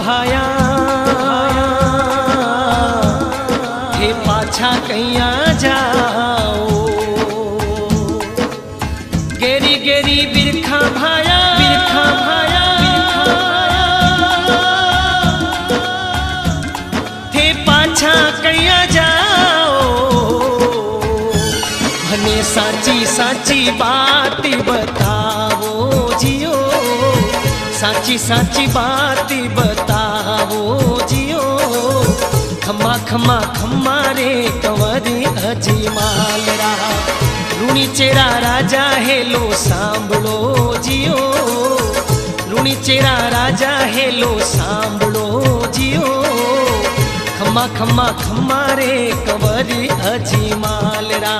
भाया हे पाछा कैया जाओ। गेरी गेरी बिरखा भाया बिरखा भाया थे पाछा कैया जाओ। भने साची साची बात बताओ जियो, साची साची बात बताओ जियो। खम्मा खम्मा खम्मा रे कंवरी अजमाल रा, लूणी चेरा राजा हेलो सांभळो जियो। लूणी चेरा राजा हेलो सांभळो जियो। खम्मा खम्मा खम्मा रे कंवरी अजमाल रा।